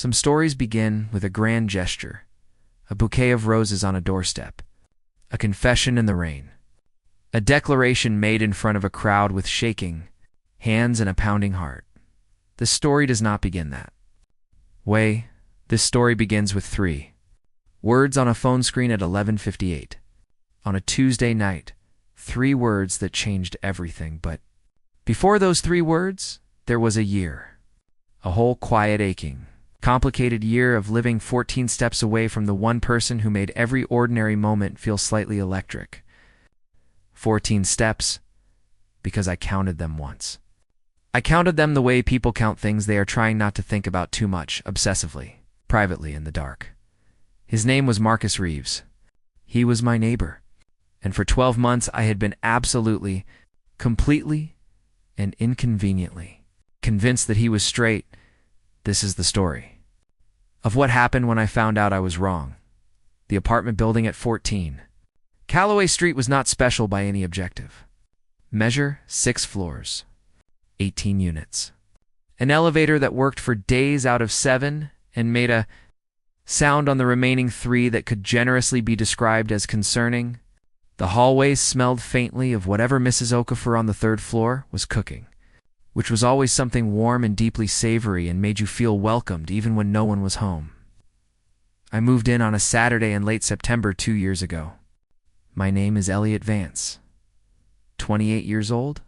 Some stories begin with a grand gesture, a bouquet of roses on a doorstep, a confession in the rain, a declaration made in front of a crowd with shaking hands and a pounding heart. This story does not begin that way. This story begins with 3 words on a phone screen at 11:58. On a Tuesday night, 3 words that changed everything, but before those 3 words, there was a year. A whole quiet, aching, complicated year of living 14 steps away from the one person who made every ordinary moment feel slightly electric. 14 steps, because I counted them once. I counted them the way people count things they are trying not to think about too much, obsessively, privately in the dark. His name was Marcus Reeves. He was my neighbor. And for 12 months I had been absolutely, completely, and inconveniently convinced that he was straight. This is the story of what happened when I found out I was wrong. The apartment building at 14. Calloway Street was not special by any objective measure. 6 floors, 18 units. An elevator that worked for days out of 7 and made a sound on the remaining 3 that could generously be described as concerning. The hallways smelled faintly of whatever Mrs. Okafor on the 3rd floor was cooking, which was always something warm and deeply savory and made you feel welcomed even when no one was home. I moved in on a Saturday in late September 2 years ago. My name is Elliot Vance. 28 years old,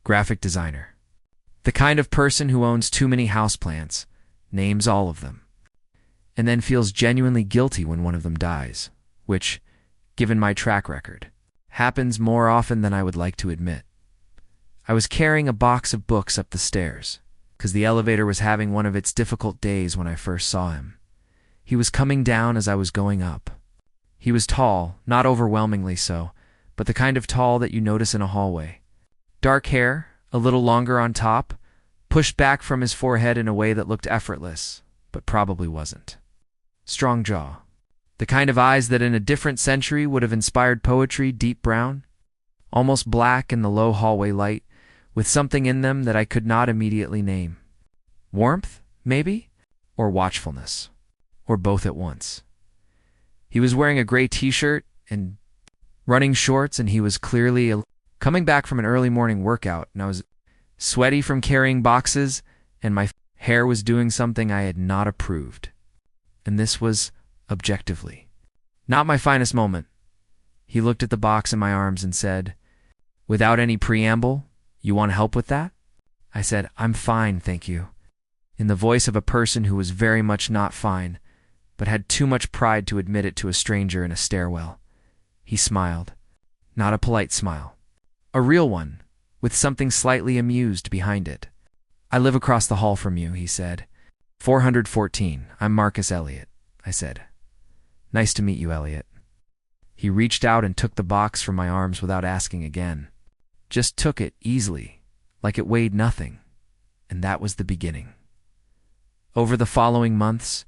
graphic designer. The kind of person who owns too many houseplants, names all of them, and then feels genuinely guilty when one of them dies, which, given my track record, happens more often than I would like to admit. I was carrying a box of books up the stairs, because the elevator was having one of its difficult days when I first saw him. He was coming down as I was going up. He was tall, not overwhelmingly so, but the kind of tall that you notice in a hallway. Dark hair, a little longer on top, pushed back from his forehead in a way that looked effortless, but probably wasn't. Strong jaw. The kind of eyes that in a different century would have inspired poetry, deep brown, almost black in the low hallway light, with something in them that I could not immediately name. Warmth, maybe? Or watchfulness? Or both at once. He was wearing a gray t-shirt and running shorts, and he was clearly coming back from an early morning workout, and I was sweaty from carrying boxes, and my hair was doing something I had not approved. And this was, objectively, not my finest moment. He looked at the box in my arms and said, without any preamble, "You want help with that?" I said, "I'm fine, thank you," in the voice of a person who was very much not fine, but had too much pride to admit it to a stranger in a stairwell. He smiled. Not a polite smile. A real one, with something slightly amused behind it. "I live across the hall from you," he said. 414. "I'm Marcus Elliot," I said. "Nice to meet you, Elliot." He reached out and took the box from my arms without asking again. Just took it easily, like it weighed nothing. And that was the beginning. Over the following months,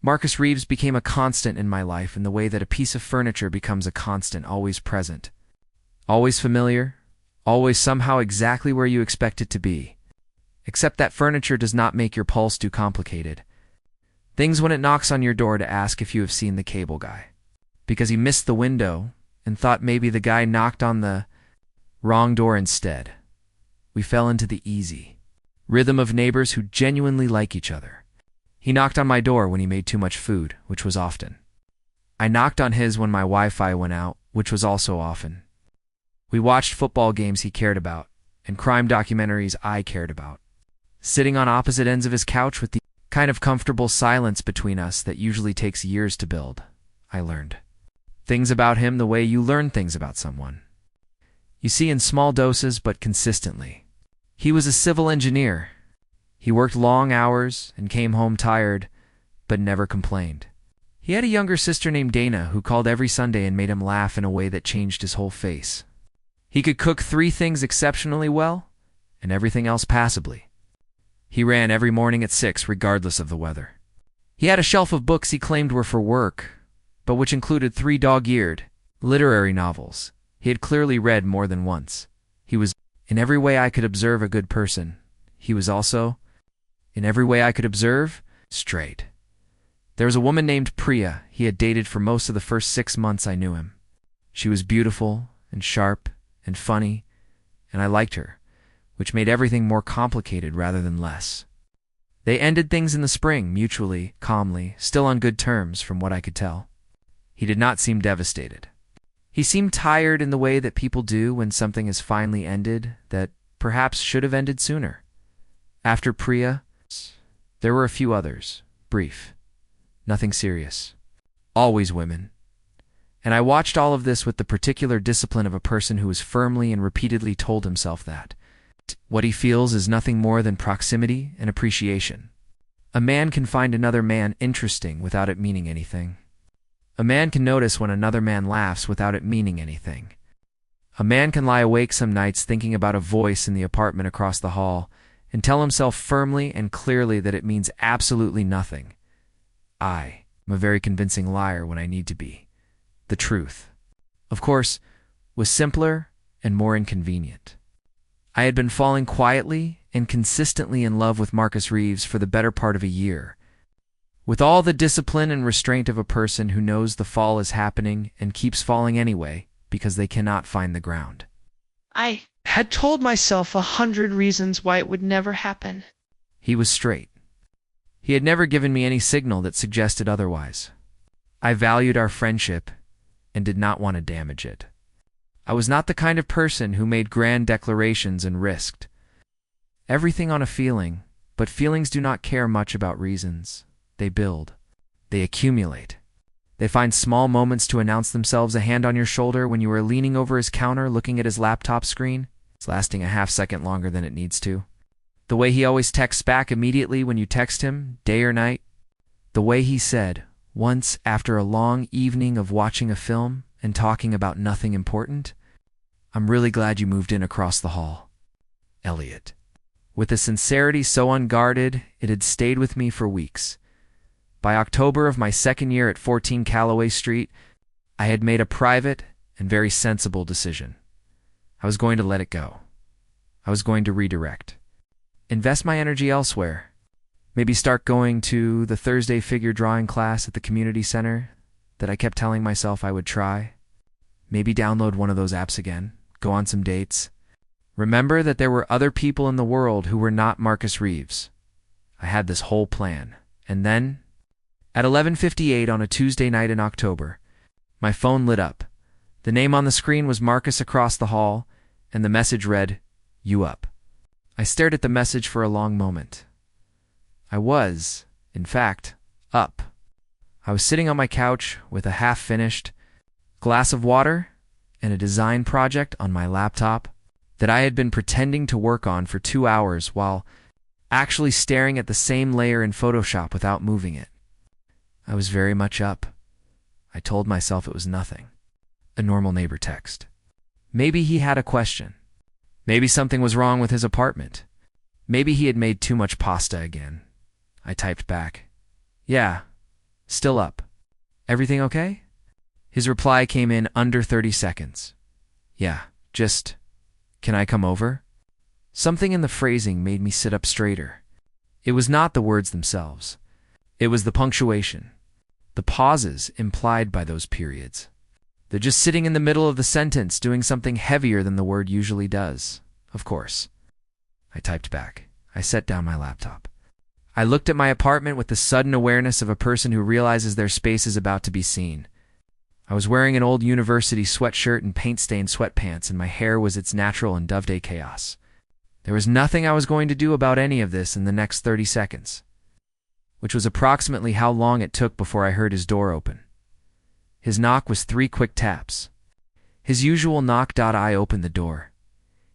Marcus Reeves became a constant in my life in the way that a piece of furniture becomes a constant, always present. Always familiar, always somehow exactly where you expect it to be. Except that furniture does not make your pulse too complicated. Things when it knocks on your door to ask if you have seen the cable guy. Because he missed the window and thought maybe the guy knocked on the wrong door instead. We fell into the easy rhythm of neighbors who genuinely like each other. He knocked on my door when he made too much food, which was often. I knocked on his when my Wi-Fi went out, which was also often. We watched football games he cared about, and crime documentaries I cared about. Sitting on opposite ends of his couch with the kind of comfortable silence between us that usually takes years to build, I learned things about him the way you learn things about someone. You see, in small doses but consistently. He was a civil engineer. He worked long hours and came home tired, but never complained. He had a younger sister named Dana who called every Sunday and made him laugh in a way that changed his whole face. He could cook 3 things exceptionally well and everything else passably. He ran every morning at 6 regardless of the weather. He had a shelf of books he claimed were for work, but which included 3 dog-eared literary novels he had clearly read more than once. He was, in every way I could observe, a good person. He was also, in every way I could observe, Straight. There was a woman named Priya he had dated for most of the first 6 months I knew him. She was beautiful and sharp and funny, and I liked her, which made everything more complicated rather than less. They ended things in the spring, mutually, calmly, still on good terms from what I could tell. He did not seem devastated. He seemed tired in the way that people do when something has finally ended that perhaps should have ended sooner. After Priya, there were a few others, brief, nothing serious. Always women. And I watched all of this with the particular discipline of a person who has firmly and repeatedly told himself that what he feels is nothing more than proximity and appreciation. A man can find another man interesting without it meaning anything. A man can notice when another man laughs without it meaning anything. A man can lie awake some nights thinking about a voice in the apartment across the hall and tell himself firmly and clearly that it means absolutely nothing. I am a very convincing liar when I need to be. The truth, of course, was simpler and more inconvenient. I had been falling quietly and consistently in love with Marcus Reeves for the better part of a year, with all the discipline and restraint of a person who knows the fall is happening and keeps falling anyway because they cannot find the ground. I had told myself 100 reasons why it would never happen. He was straight. He had never given me any signal that suggested otherwise. I valued our friendship and did not want to damage it. I was not the kind of person who made grand declarations and risked everything on a feeling, but feelings do not care much about reasons. They build. They accumulate. They find small moments to announce themselves, a hand on your shoulder when you are leaning over his counter looking at his laptop screen. It's lasting a half-second longer than it needs to. The way he always texts back immediately when you text him, day or night. The way he said, once after a long evening of watching a film and talking about nothing important, "I'm really glad you moved in across the hall, Elliot." With a sincerity so unguarded, it had stayed with me for weeks. By October of my second year at 14 Calloway Street, I had made a private and very sensible decision. I was going to let it go. I was going to redirect. Invest my energy elsewhere. Maybe start going to the Thursday figure drawing class at the community center that I kept telling myself I would try. Maybe download one of those apps again. Go on some dates. Remember that there were other people in the world who were not Marcus Reeves. I had this whole plan. And then, at 11:58 on a Tuesday night in October, my phone lit up. The name on the screen was Marcus across the hall, and the message read, "You up?" I stared at the message for a long moment. I was, in fact, up. I was sitting on my couch with a half-finished glass of water and a design project on my laptop that I had been pretending to work on for 2 hours while actually staring at the same layer in Photoshop without moving it. I was very much up. I told myself it was nothing. A normal neighbor text. Maybe he had a question. Maybe something was wrong with his apartment. Maybe he had made too much pasta again. I typed back, "Yeah, still up. Everything okay?" His reply came in under 30 seconds. "Yeah, just, can I come over?" Something in the phrasing made me sit up straighter. It was not the words themselves. It was the punctuation, the pauses implied by those periods. They're just sitting in the middle of the sentence doing something heavier than the word usually does. Of course. I typed back. I set down my laptop. I looked at my apartment with the sudden awareness of a person who realizes their space is about to be seen. I was wearing an old university sweatshirt and paint-stained sweatpants, and my hair was its natural and Doveday chaos. There was nothing I was going to do about any of this in the next 30 seconds, which was approximately how long it took before I heard his door open. His knock was 3 quick taps. His usual knock. I opened the door.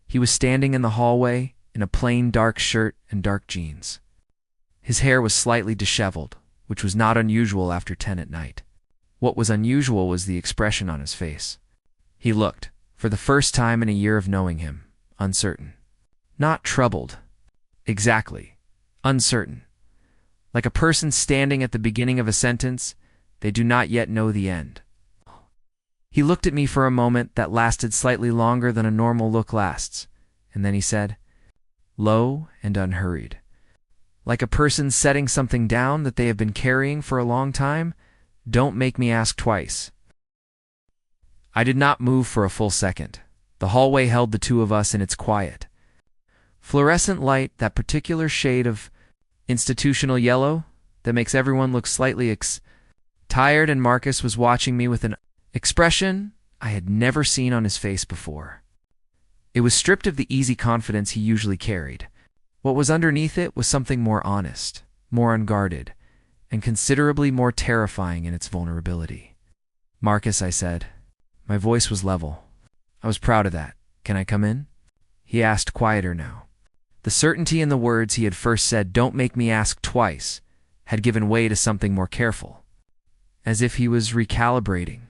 He was standing in the hallway in a plain dark shirt and dark jeans. His hair was slightly disheveled, which was not unusual after 10 at night. What was unusual was the expression on his face. He looked, for the first time in a year of knowing him, uncertain. Not troubled. Exactly. Uncertain. Like a person standing at the beginning of a sentence, they do not yet know the end. He looked at me for a moment that lasted slightly longer than a normal look lasts, and then he said, low and unhurried, like a person setting something down that they have been carrying for a long time. Don't make me ask twice. I did not move for a full second. The hallway held the two of us in its quiet. Fluorescent light, that particular shade of institutional yellow that makes everyone look slightly tired, and Marcus was watching me with an expression I had never seen on his face before. It was stripped of the easy confidence he usually carried. What was underneath it was something more honest, more unguarded, and considerably more terrifying in its vulnerability. "Marcus," I said. My voice was level. I was proud of that. "Can I come in?" He asked, quieter now. The certainty in the words he had first said, "Don't make me ask twice," had given way to something more careful. As if he was recalibrating.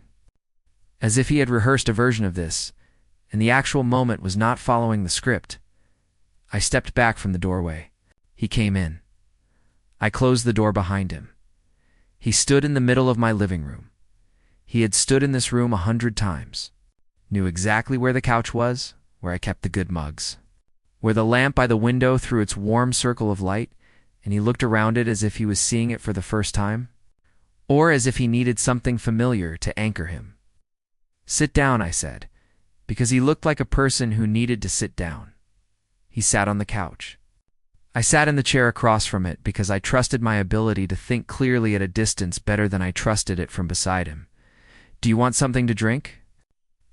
As if he had rehearsed a version of this, and the actual moment was not following the script. I stepped back from the doorway. He came in. I closed the door behind him. He stood in the middle of my living room. He had stood in this room 100 times. Knew exactly where the couch was, where I kept the good mugs, where the lamp by the window threw its warm circle of light, and he looked around it as if he was seeing it for the first time, or as if he needed something familiar to anchor him. "Sit down," I said, because he looked like a person who needed to sit down. He sat on the couch. I sat in the chair across from it because I trusted my ability to think clearly at a distance better than I trusted it from beside him. "Do you want something to drink?"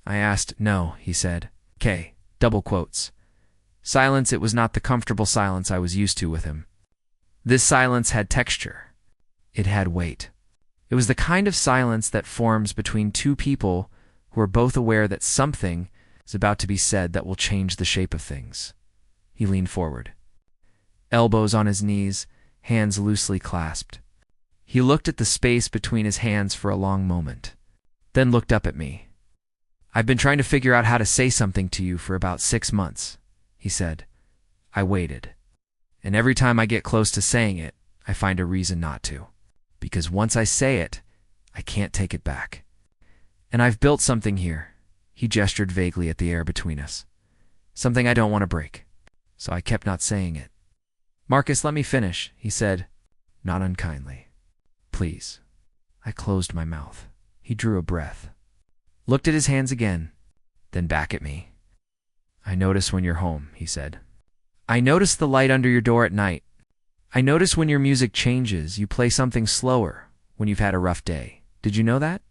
I asked. "No," he said. "'Kay," double quotes. Silence. It was not the comfortable silence I was used to with him. This silence had texture. It had weight. It was the kind of silence that forms between two people who are both aware that something is about to be said that will change the shape of things. He leaned forward. Elbows on his knees, hands loosely clasped. He looked at the space between his hands for a long moment, then looked up at me. "I've been trying to figure out how to say something to you for about 6 months, he said. I waited. And every time I get close to saying it, I find a reason not to. Because once I say it, I can't take it back. And I've built something here." He gestured vaguely at the air between us. "Something I don't want to break." So I kept not saying it. "Marcus, let me finish," he said, not unkindly. "Please." I closed my mouth. He drew a breath. Looked at his hands again, then back at me. "I notice when you're home," he said. "I notice the light under your door at night. I notice when your music changes, you play something slower when you've had a rough day. Did you know that?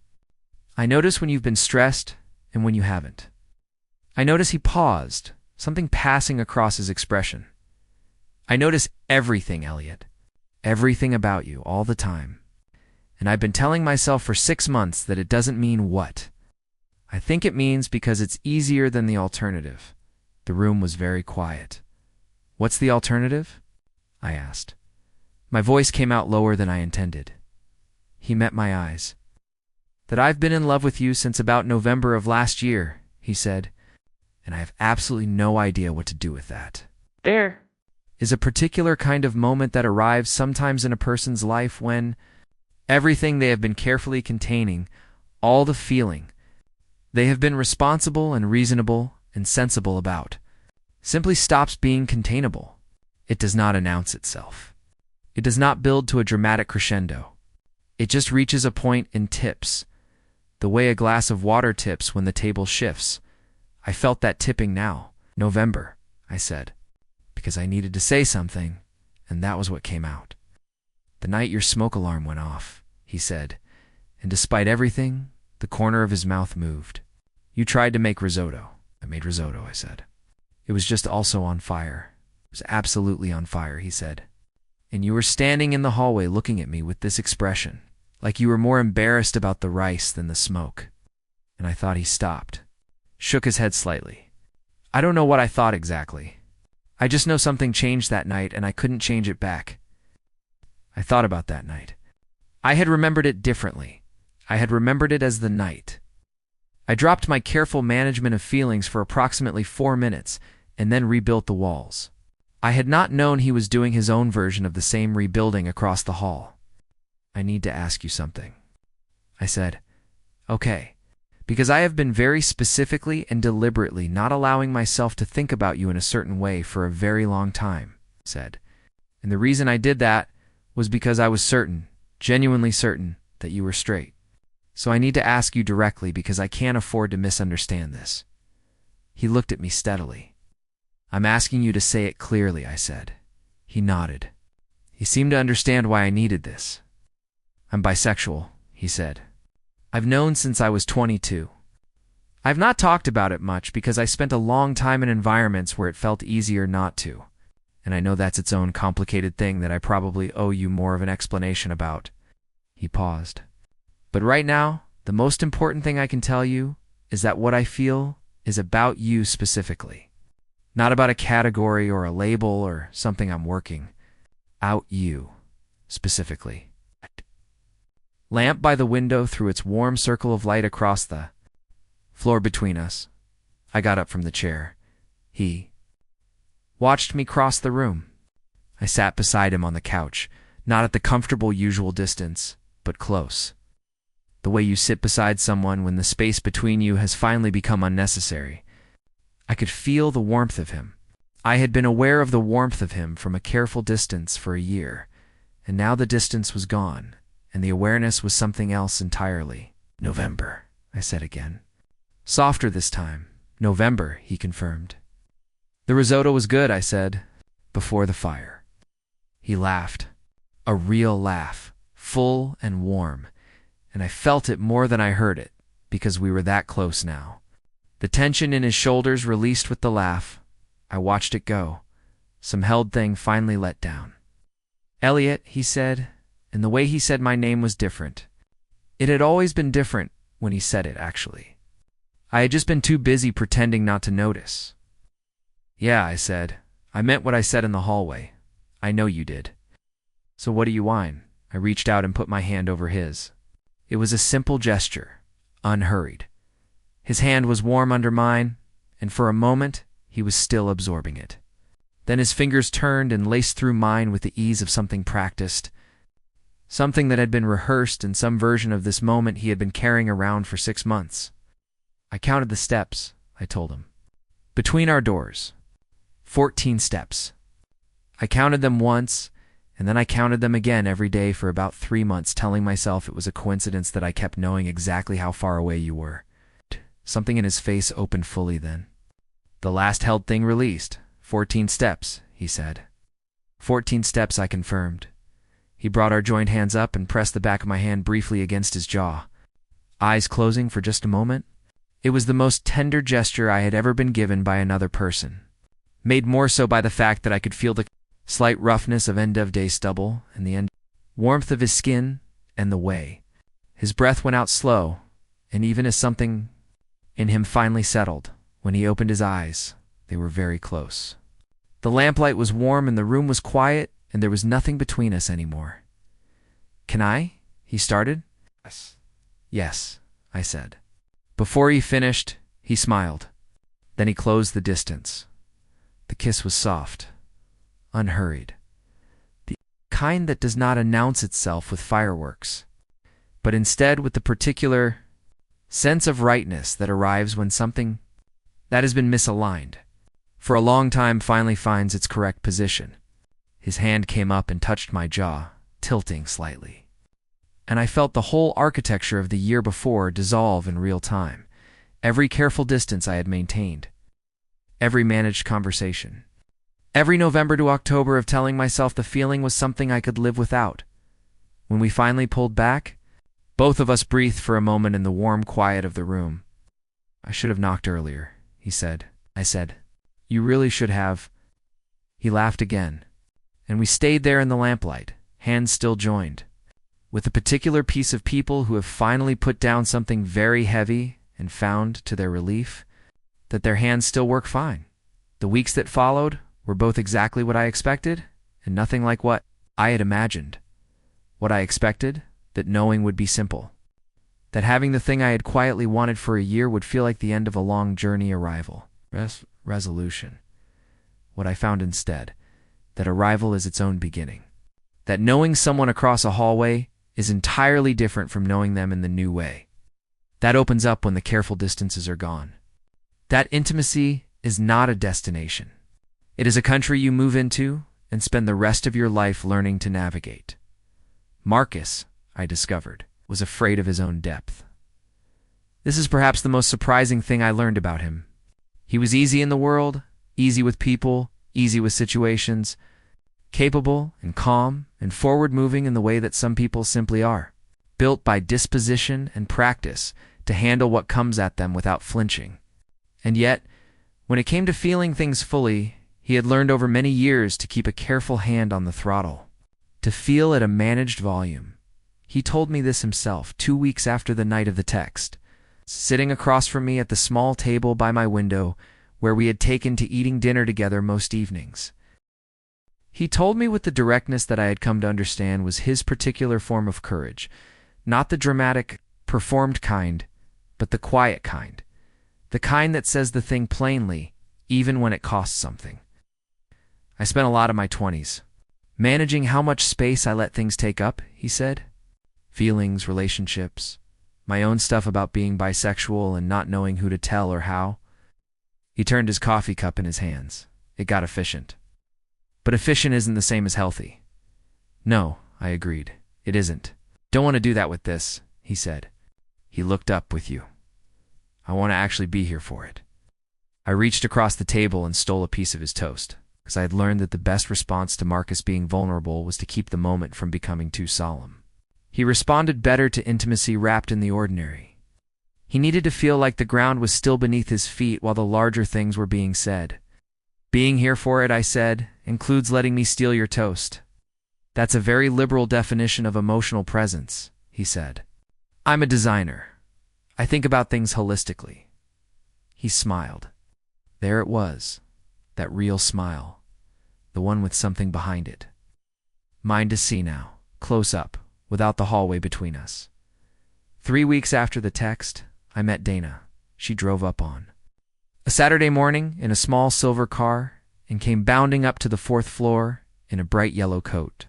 I notice when you've been stressed and when you haven't." I notice he paused, something passing across his expression. "I notice everything, Elliot. Everything about you, all the time. And I've been telling myself for 6 months that it doesn't mean what. I think it means because it's easier than the alternative." The room was very quiet. "What's the alternative?" I asked. My voice came out lower than I intended. He met my eyes. "That I've been in love with you since about November of last year," he said, "and I have absolutely no idea what to do with that." There Is a particular kind of moment that arrives sometimes in a person's life when everything they have been carefully containing, all the feeling they have been responsible and reasonable and sensible about, simply stops being containable. It does not announce itself. It does not build to a dramatic crescendo. It just reaches a point and tips, the way a glass of water tips when the table shifts. I felt that tipping now. "November," I said, because I needed to say something, and that was what came out. "The night your smoke alarm went off," he said, and despite everything, the corner of his mouth moved. "You tried to make risotto." "I made risotto," I said. "It was just also on fire. It was absolutely on fire," he said. "And you were standing in the hallway looking at me with this expression, like you were more embarrassed about the rice than the smoke." And I thought he stopped, shook his head slightly. I don't know what I thought exactly. I just know something changed that night and I couldn't change it back. I thought about that night. I had remembered it differently. I had remembered it as the night. I dropped my careful management of feelings for approximately 4 minutes and then rebuilt the walls. I had not known he was doing his own version of the same rebuilding across the hall. "I need to ask you something," I said. "Okay. Because I have been very specifically and deliberately not allowing myself to think about you in a certain way for a very long time," he said, And the reason I did that was because I was certain, genuinely certain, that you were straight. So I need to ask you directly because I can't afford to misunderstand this. He looked at me steadily. I'm asking you to say it clearly, I said. He nodded. He seemed to understand why I needed this. I'm bisexual, he said. I've known since I was 22. I've not talked about it much because I spent a long time in environments where it felt easier not to. And I know that's its own complicated thing that I probably owe you more of an explanation about. He paused. But right now, the most important thing I can tell you is that what I feel is about you specifically. Not about a category or a label or something I'm working. Out you, specifically. Lamp by the window threw its warm circle of light across the floor between us. I got up from the chair. He watched me cross the room. I sat beside him on the couch, not at the comfortable usual distance, but close. The way you sit beside someone when the space between you has finally become unnecessary. I could feel the warmth of him. I had been aware of the warmth of him from a careful distance for a year, and now the distance was gone, and the awareness was something else entirely. November, I said again. Softer this time. November, he confirmed. The risotto was good, I said, before the fire. He laughed. A real laugh, full and warm, and I felt it more than I heard it, because we were that close now. The tension in his shoulders released with the laugh. I watched it go. Some held thing finally let down. Elliot, he said, and the way he said my name was different. It had always been different when he said it, actually. I had just been too busy pretending not to notice. Yeah, I said. I meant what I said in the hallway. I know you did. So what do you whine? I reached out and put my hand over his. It was a simple gesture, unhurried. His hand was warm under mine, and for a moment, he was still absorbing it. Then his fingers turned and laced through mine with the ease of something practiced, something that had been rehearsed in some version of this moment he had been carrying around for 6 months. I counted the steps, I told him. Between our doors. 14 steps. I counted them once, and then I counted them again every day for about 3 months, telling myself it was a coincidence that I kept knowing exactly how far away you were. Something in his face opened fully then. The last held thing released. 14 steps, he said. 14 steps, I confirmed. He brought our joined hands up and pressed the back of my hand briefly against his jaw. Eyes closing for just a moment. It was the most tender gesture I had ever been given by another person, made more so by the fact that I could feel the slight roughness of end-of-day stubble and the warmth of his skin and the way. His breath went out slow, and even as something in him finally settled, when he opened his eyes, they were very close. The lamplight was warm and the room was quiet, and there was nothing between us anymore. Can I? He started. Yes, I said. Before he finished, he smiled. Then he closed the distance. The kiss was soft, unhurried. The kind that does not announce itself with fireworks, but instead with the particular sense of rightness that arrives when something that has been misaligned for a long time finally finds its correct position. His hand came up and touched my jaw, tilting slightly. And I felt the whole architecture of the year before dissolve in real time. Every careful distance I had maintained. Every managed conversation. Every November to October of telling myself the feeling was something I could live without. When we finally pulled back, both of us breathed for a moment in the warm quiet of the room. I should have knocked earlier, he said. I said, you really should have. He laughed again, and we stayed there in the lamplight, hands still joined, with a particular piece of people who have finally put down something very heavy and found, to their relief, that their hands still work fine. The weeks that followed were both exactly what I expected and nothing like what I had imagined. What I expected, that knowing would be simple. That having the thing I had quietly wanted for a year would feel like the end of a long journey arrival. Resolution. What I found instead, that arrival is its own beginning. That knowing someone across a hallway is entirely different from knowing them in the new way. That opens up when the careful distances are gone. That intimacy is not a destination. It is a country you move into, and spend the rest of your life learning to navigate. Marcus, I discovered, was afraid of his own depth. This is perhaps the most surprising thing I learned about him. He was easy in the world, easy with people, easy with situations, capable and calm and forward-moving in the way that some people simply are, built by disposition and practice to handle what comes at them without flinching. And yet, when it came to feeling things fully, he had learned over many years to keep a careful hand on the throttle, to feel at a managed volume. He told me this himself 2 weeks after the night of the text, sitting across from me at the small table by my window where we had taken to eating dinner together most evenings. He told me with the directness that I had come to understand was his particular form of courage, not the dramatic, performed kind, but the quiet kind, the kind that says the thing plainly, even when it costs something. I spent a lot of my 20s managing how much space I let things take up, he said. Feelings, relationships, my own stuff about being bisexual and not knowing who to tell or how. He turned his coffee cup in his hands. It got efficient. But efficient isn't the same as healthy. No, I agreed. It isn't. Don't want to do that with this, he said. He looked up with you. I want to actually be here for it. I reached across the table and stole a piece of his toast, because I had learned that the best response to Marcus being vulnerable was to keep the moment from becoming too solemn. He responded better to intimacy wrapped in the ordinary. He needed to feel like the ground was still beneath his feet while the larger things were being said. Being here for it, I said, includes letting me steal your toast. That's a very liberal definition of emotional presence, he said. I'm a designer. I think about things holistically. He smiled. There it was, that real smile, the one with something behind it. Mine to see now, close up, without the hallway between us. 3 weeks after the text, I met Dana. She drove up on a Saturday morning in a small silver car and came bounding up to the 4th floor in a bright yellow coat.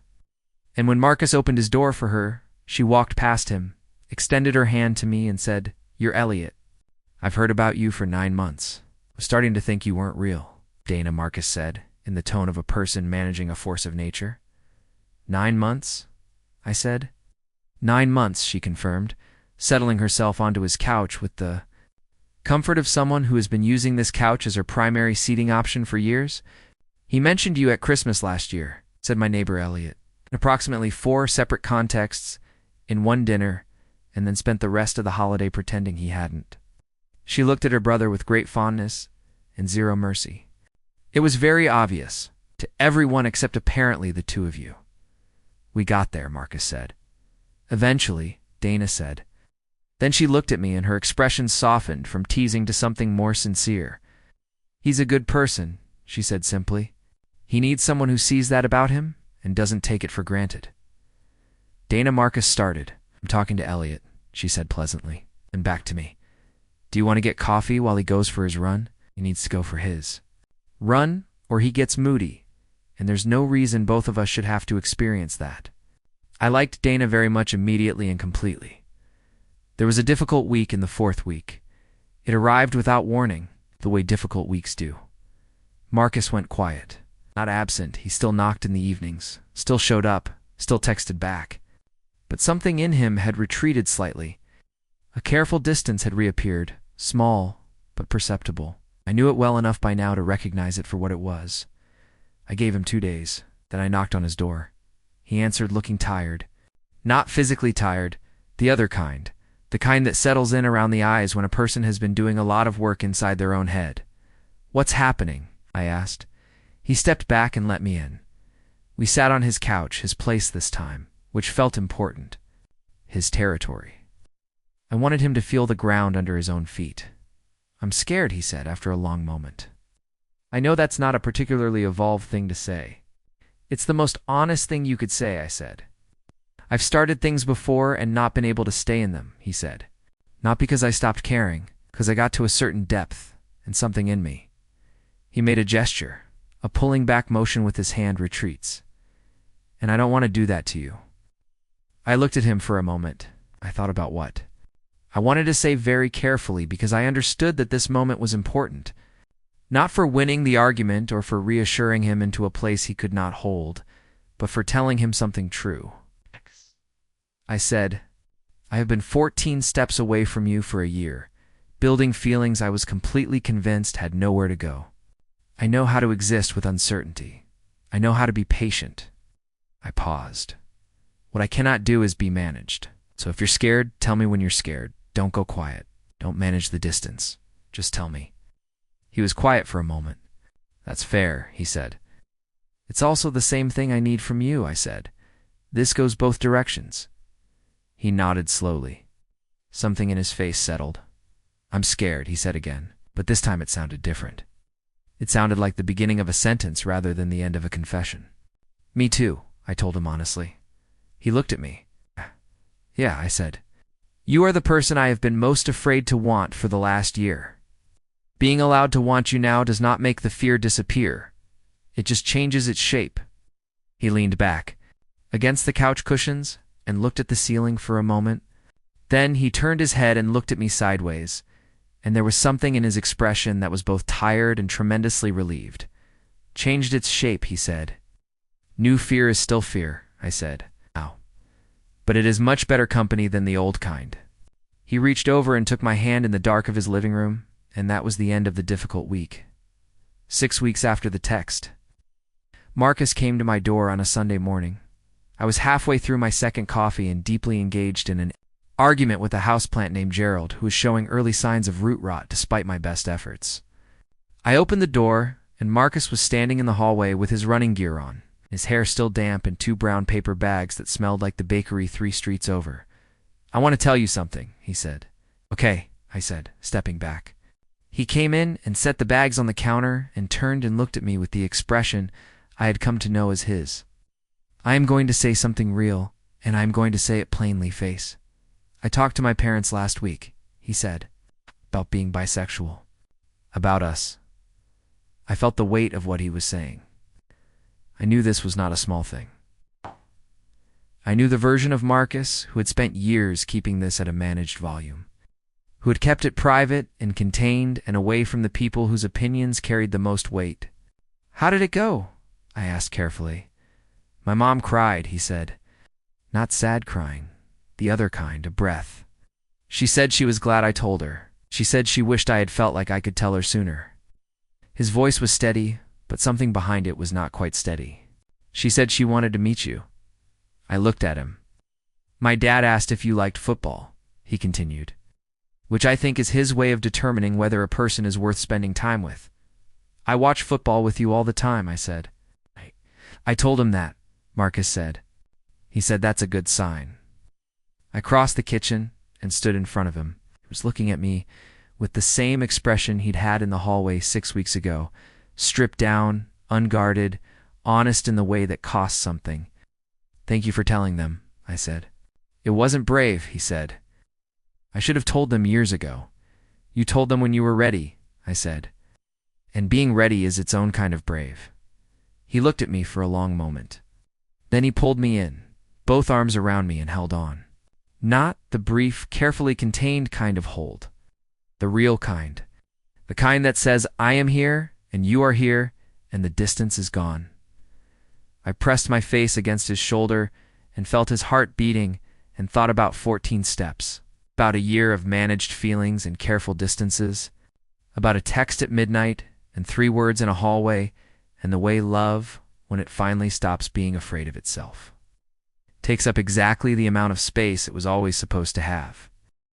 And when Marcus opened his door for her, she walked past him, extended her hand to me and said, "You're Elliot. I've heard about you for 9 months. I was starting to think you weren't real," Dana, Marcus said, in the tone of a person managing a force of nature. 9 months? I said. 9 months, she confirmed, settling herself onto his couch with the comfort of someone who has been using this couch as her primary seating option for years. "He mentioned you at Christmas last year," said my neighbor Elliot, in approximately 4 separate contexts in one dinner, and then spent the rest of the holiday pretending he hadn't. She looked at her brother with great fondness and zero mercy. "It was very obvious, to everyone except apparently the 2 of you." "We got there," Marcus said. "Eventually," Dana said. Then she looked at me and her expression softened from teasing to something more sincere. "He's a good person," she said simply. "He needs someone who sees that about him and doesn't take it for granted." Dana Marcus started. "I'm talking to Elliot," she said pleasantly, and back to me. "Do you want to get coffee while he goes for his run? He needs to go for his run, or he gets moody, and there's no reason both of us should have to experience that." I liked Dana very much immediately and completely. There was a difficult week in the 4th week. It arrived without warning, the way difficult weeks do. Marcus went quiet. Not absent, he still knocked in the evenings, still showed up, still texted back. But something in him had retreated slightly. A careful distance had reappeared, small, but perceptible. I knew it well enough by now to recognize it for what it was. I gave him 2 days, then I knocked on his door. He answered looking tired. Not physically tired, the other kind, the kind that settles in around the eyes when a person has been doing a lot of work inside their own head. "What's happening?" I asked. He stepped back and let me in. We sat on his couch, his place this time, which felt important. His territory. I wanted him to feel the ground under his own feet. "I'm scared," he said after a long moment. "I know that's not a particularly evolved thing to say." "It's the most honest thing you could say," I said. "I've started things before and not been able to stay in them," he said. "Not because I stopped caring, because I got to a certain depth and something in me." He made a gesture, a pulling back motion with his hand retreats. "And I don't want to do that to you." I looked at him for a moment. I thought about what. I wanted to say very carefully because I understood that this moment was important. Not for winning the argument or for reassuring him into a place he could not hold, but for telling him something true. I said, I have been 14 steps away from you for a year, building feelings I was completely convinced had nowhere to go. I know how to exist with uncertainty. I know how to be patient. I paused. What I cannot do is be managed. So if you're scared, tell me when you're scared. Don't go quiet. Don't manage the distance. Just tell me. He was quiet for a moment. That's fair, he said. It's also the same thing I need from you, I said. This goes both directions. He nodded slowly. Something in his face settled. I'm scared, he said again, but this time it sounded different. It sounded like the beginning of a sentence rather than the end of a confession. Me too, I told him honestly. He looked at me. Yeah, I said. You are the person I have been most afraid to want for the last year. Being allowed to want you now does not make the fear disappear. It just changes its shape. He leaned back against the couch cushions and looked at the ceiling for a moment. Then he turned his head and looked at me sideways, and there was something in his expression that was both tired and tremendously relieved. Changed its shape, he said. New fear is still fear, I said. Ow. But it is much better company than the old kind. He reached over and took my hand in the dark of his living room, and that was the end of the difficult week. 6 weeks after the text, Marcus came to my door on a Sunday morning. I was halfway through my second coffee and deeply engaged in an argument with a houseplant named Gerald, who was showing early signs of root rot despite my best efforts. I opened the door, and Marcus was standing in the hallway with his running gear on, his hair still damp and 2 brown paper bags that smelled like the bakery 3 streets over. I want to tell you something, he said. Okay, I said, stepping back. He came in and set the bags on the counter and turned and looked at me with the expression I had come to know as his. I am going to say something real, and I am going to say it plainly face. I talked to my parents last week, he said, about being bisexual, about us. I felt the weight of what he was saying. I knew this was not a small thing. I knew the version of Marcus who had spent years keeping this at a managed volume, who had kept it private and contained and away from the people whose opinions carried the most weight. How did it go? I asked carefully. My mom cried, he said. Not sad crying, the other kind, a breath. She said she was glad I told her. She said she wished I had felt like I could tell her sooner. His voice was steady, but something behind it was not quite steady. She said she wanted to meet you. I looked at him. My dad asked if you liked football, he continued, which I think is his way of determining whether a person is worth spending time with. I watch football with you all the time, I said. I told him that, Marcus said. He said that's a good sign. I crossed the kitchen and stood in front of him. He was looking at me with the same expression he'd had in the hallway 6 weeks ago, stripped down, unguarded, honest in the way that costs something. Thank you for telling them, I said. It wasn't brave, he said. I should have told them years ago. You told them when you were ready, I said. And being ready is its own kind of brave. He looked at me for a long moment. Then he pulled me in, both arms around me, and held on. Not the brief, carefully contained kind of hold. The real kind. The kind that says, I am here, and you are here, and the distance is gone. I pressed my face against his shoulder and felt his heart beating and thought about 14 steps, about a year of managed feelings and careful distances, about a text at midnight and 3 words in a hallway, and the way love, when it finally stops being afraid of itself, takes up exactly the amount of space it was always supposed to have.